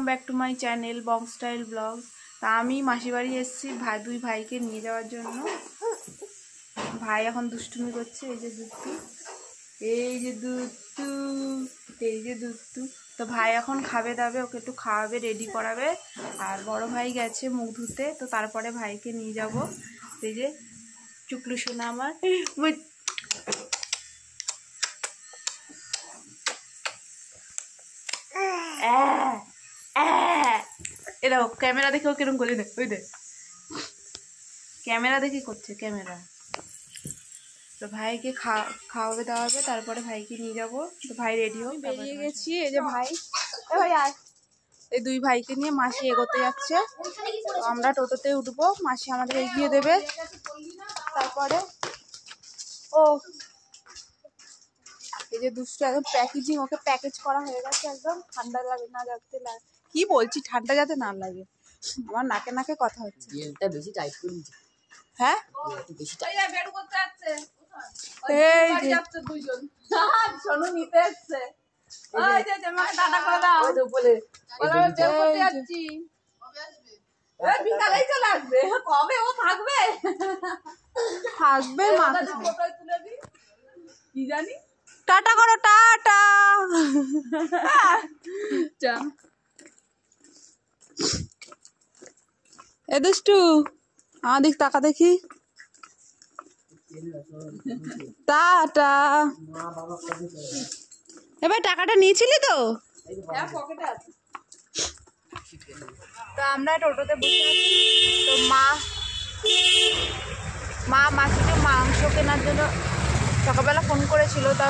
Back to my channel Bong style blog. তা আমি মাসি বাড়ি এসেছি দুই ভাইকে নিয়ে যাওয়ার জন্য। ভাই এখন দুষ্টুমি করছে। এই যে দুত্তু, এই যে দুত্তু, এই যে দুত্তু। তো ভাই এখন খাবে দাবে, ওকে একটু খাওয়াবে, রেডি করাবে। আর বড় ভাই গেছে মুখ ধুতে, তো তারপরে ভাইকে নিয়ে যাব। এই যে চুকলু সোনা আমার। এ দেখো ক্যামেরা দেখে ও কিরম করে দেখ, ওই দেখ ক্যামেরা দেখে করছে ক্যামেরা। তো ভাইকে খাওয়াবে দাওয়াবে, তারপরে ভাইকে নিয়ে যাবো। তো ভাই রেডি হোক, বেরিয়ে গেছি। এই যে ভাই, ভাই আয়। এই দুই ভাইকে নিয়ে মাসি এগোতে যাচ্ছে। তো আমরা টোটোতে উঠবো, মাসি আমাদের এগিয়ে দেবে। তারপরে ও এই যে দুষ্টু একদম প্যাকেজিং, ওকে প্যাকেজ করা হয়ে গেছে একদম। ঠান্ডা লাগে না যাতে লাগে, কি বলছি, ঠান্ডা যাতে না লাগে। আমার নাকে নাকে কথা হচ্ছে। বেশি টাইট করে দিচ্ছি। হ্যাঁ বেশি টাইট বের করতে যাচ্ছে। এই যে যাচ্ছে দুইজন, সোনু নিতে আসছে। ওই যে আমাকে টাটা করে দাও। ওই তো বলে বলে বের করতে যাচ্ছি। কবে আসবে? এই বিকালেই চলে আসবে। কবে ও থাকবে? থাকবে মাকে ফটোয় তুলে দি। কি জানি। টাটা করো, টাটা। চা এ দুষ্টু, আমাদের টাকা দেখি। টাটা। এবার টাকাটা নিয়েছিলি তো? তো আমরা টোটোতে বসে আছি। তো মা মাসিকে মাংস কেনার জন্য সকালবেলা ফোন করেছিল। তা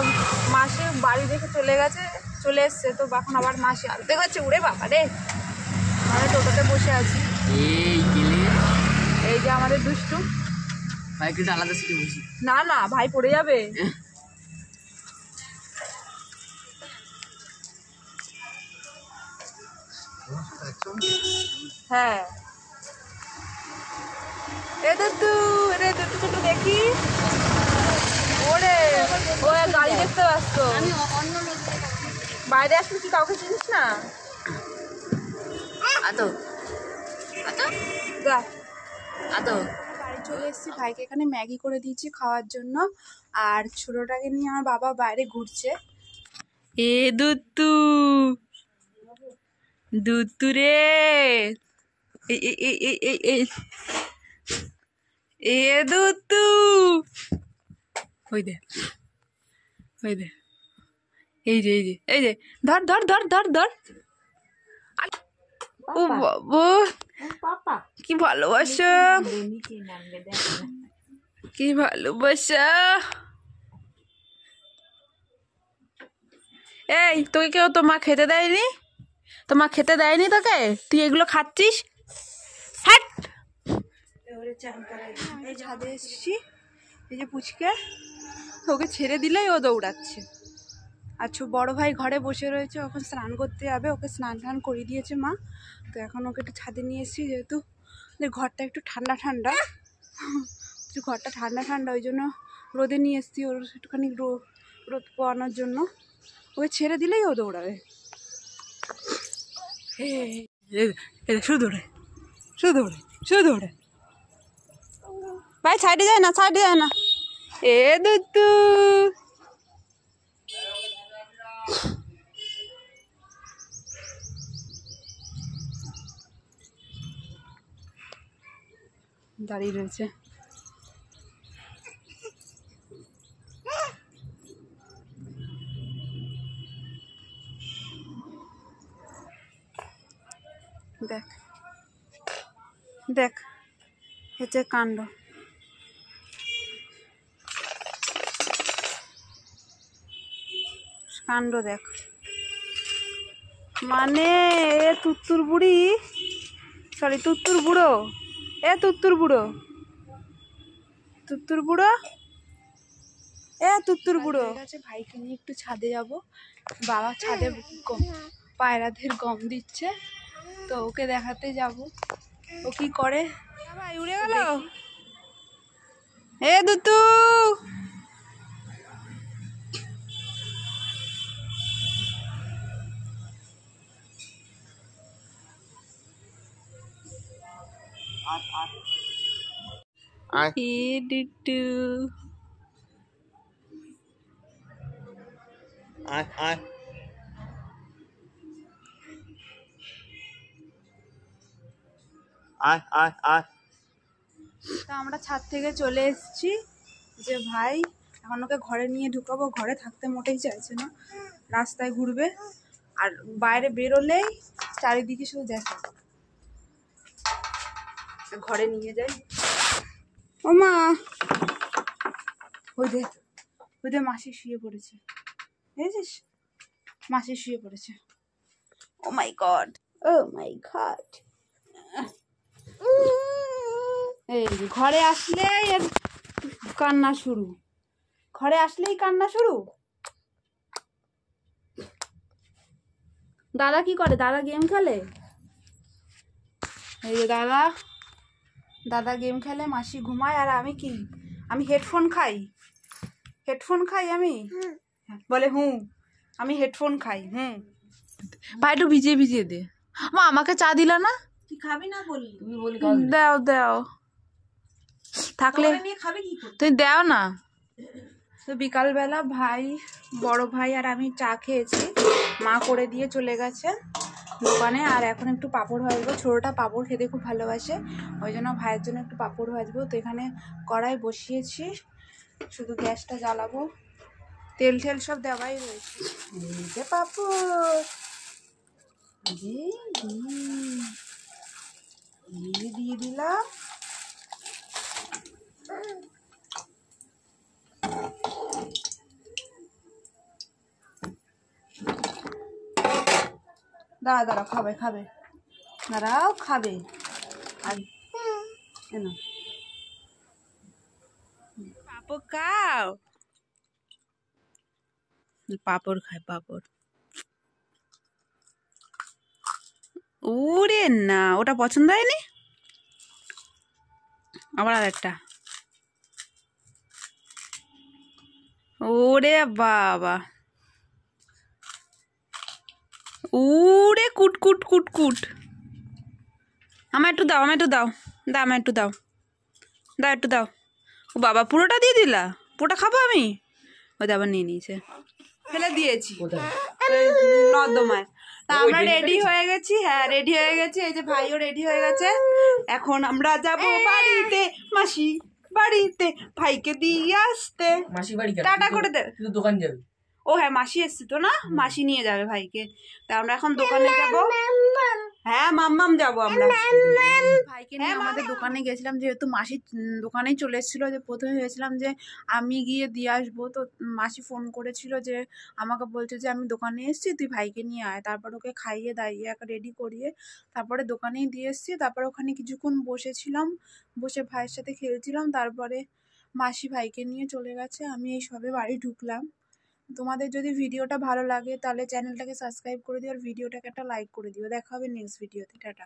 মাসি বাড়ি দেখে চলে এসছে। তো এখন আবার মাসি আনতে গেছে। উড়ে বাবা রে, আমরা টোটোতে বসে আছি। এই যে আমাদের দুষ্টু ভাই, কিন্তু আলাদা সিটে বসি। না না ভাই পড়ে যাবে। হ্যাঁ এ দুষ্টু, রে দুষ্টু ছোট দেখি। ওরে ও গাড়ি দেখতে ব্যস্ত। বাইরে আসলে কি কাউকে চিনিস না? আতো আতো যা আতো। বাড়ি চলে এসেছি। ভাইকে এখানে ম্যাগি করে দিয়েছি খাওয়ার জন্য। আর ছোটটাকে নিয়ে আমার বাবা বাইরে ঘুরছে। এ দুত্তু, দুত্তু রে, এ দুত্তু, ওই দে ওই দে, এই যে ধর ধর ধর ধর ধর। ও বাবা, কি ভালোবাসা, কি ভালোবাসা। এই তোকে কেউ তোমা খেতে দেয়নি? তোমা খেতে দেয়নি তোকে? তুই এগুলো খাচ্ছিস? হ্যাট। এই ছাদে এসছি। এই যে পুচকে, ওকে ছেড়ে দিলেই ও দৌড়াচ্ছে। আর বড় ভাই ঘরে বসে রয়েছে, ওখানে স্নান করতে যাবে। ওকে স্নান টান করিয়ে দিয়েছে মা। তো এখন ওকে একটু ছাদে নিয়ে এসেছি, যেহেতু ঘরটা একটু ঠান্ডা ঠান্ডা, ঘরটা ঠান্ডা ঠান্ডা, ওই জন্য রোদে নিয়ে এসেছি। ওর একটুখানি রোদ পোয়ানোর জন্য। ওকে ছেড়ে দিলেই ও দৌড়াবে। শুধু দৌড়ে, শুধু দৌড়ে, শুধু দৌড়ে। ভাই সাইডে যায় না, সাইডে যায় না। এ দুত্তু, দাঁড়িয়ে রয়েছে। দেখ দেখ, হচ্ছে কাণ্ড। কাণ্ড দেখ, মানে এ তুত্তুর বুড়ি, সরি তুত্তুর বুড়ো, এ তুত্তুর বুড়ো, তুত্তুর বুড়ো, এ তুত্তুর বুড়ো। ঠিক আছে, ভাইকে নিয়ে একটু ছাদে যাব। বাবা ছাদে পায়রাদের গম দিচ্ছে, তো ওকে দেখাতে যাব ও কি করে। ভাই উড়ে গেল। এ দুতু, ডিটু তা আমরা ছাদ থেকে চলে এসেছি যে ভাই এখন ওকে ঘরে নিয়ে ঢুকাবো, ঘরে থাকতে মোটেই চাইছে না, রাস্তায় ঘুরবে আর বাইরে বেরোলেই চারিদিকে শুধু দেখে। ঘরে নিয়ে যাই। ও মা, ওই দে মাসি শুয়ে পড়েছে, দেখেছিস মাসি শুয়ে পড়েছে। ও মাই গড, ও মাই গড। এই ঘরে আসলেই এর কান্না শুরু, ঘরে আসলেই কান্না শুরু। দাদা কি করে? দাদা গেম খেলে। এই যে দাদা গেম খেলে, মাসি ঘুমায়, আর আমি কি, আমি হেডফোন খাই আমি। বলে আমি হেডফোন খাই। ভাই একটু ভিজিয়ে দে। মা আমাকে চা দিলা না? তুই খাবি না বললি? তুমি বলি দাও থাকলে খাবে কি করে? তুই দাও না। তো বিকালবেলা বড় ভাই আর আমি চা খেয়েছি, মা করে দিয়ে চলে গেছে দোকানে। আর এখন একটু পাঁপড় ভাজবো, ছোটোটা পাঁপড় খেতে খুব ভালোবাসে, ওই জন্য ভাইয়ের জন্য একটু পাঁপড় ভাজবো। তো এখানে কড়াই বসিয়েছি, শুধু গ্যাসটা জ্বালাবো, তেল সব দেওয়াই রয়েছে। পাঁপড় দিয়ে দিলাম। দাঁড়াও খাবে দাঁড়াও খাবে। আর পাঁপড় খাও, পাঁপড় খায় পাঁপড়। ওরে না, ওটা পছন্দ হয়নি, আবার আরেকটা। ওরে বাবা, ওরে কুট। আমায় একটু দাও। ও বাবা, পুরোটা দিয়ে দিলা? পুরোটা খাবো আমি? ওই আবার নিয়ে নিয়েছে, ফেলে দিয়েছি নর্দমায়। তা আমরা রেডি হয়ে গেছি, এই যে ভাইও রেডি হয়ে গেছে। এখন আমরা যাব বাড়িতে, মাসি বাড়িতে, ভাইকে দিয়ে আসতে। মাসি বাড়ি টাটা করে দে। তুই দোকান যাবি? ও হ্যাঁ, মাসি এসছে তো না, মাসি নিয়ে যাবে ভাইকে। তা আমরা এখন দোকানে যাবো। হ্যাঁ মাম্মাম যাবো আমরা। ভাইকে নিয়ে আমাদের দোকানে গেছিলাম, যেহেতু মাসি দোকানেই চলে এসেছিলো। যে প্রথমে ভেবেছিলাম যে আমি গিয়ে দিয়ে আসবো, তো মাসি ফোন করেছিল যে আমাকে বলছে যে আমি দোকানে এসেছি, তুই ভাইকে নিয়ে আয়। তারপর ওকে খাইয়ে দাইয়ে রেডি করিয়ে তারপরে দোকানেই দিয়ে এসেছি। তারপর ওখানে কিছুক্ষণ বসেছিলাম, বসে ভাইয়ের সাথে খেলছিলাম। তারপরে মাসি ভাইকে নিয়ে চলে গেছে, আমি এই সবে বাড়ি ঢুকলাম। তোমাদের যদি ভিডিওটা ভালো লাগে তাহলে চ্যানেলটাকে সাবস্ক্রাইব করে দিও, আর ভিডিওটাকে একটা লাইক করে দিও। দেখা হবে নেক্সট ভিডিওতে। টাটা।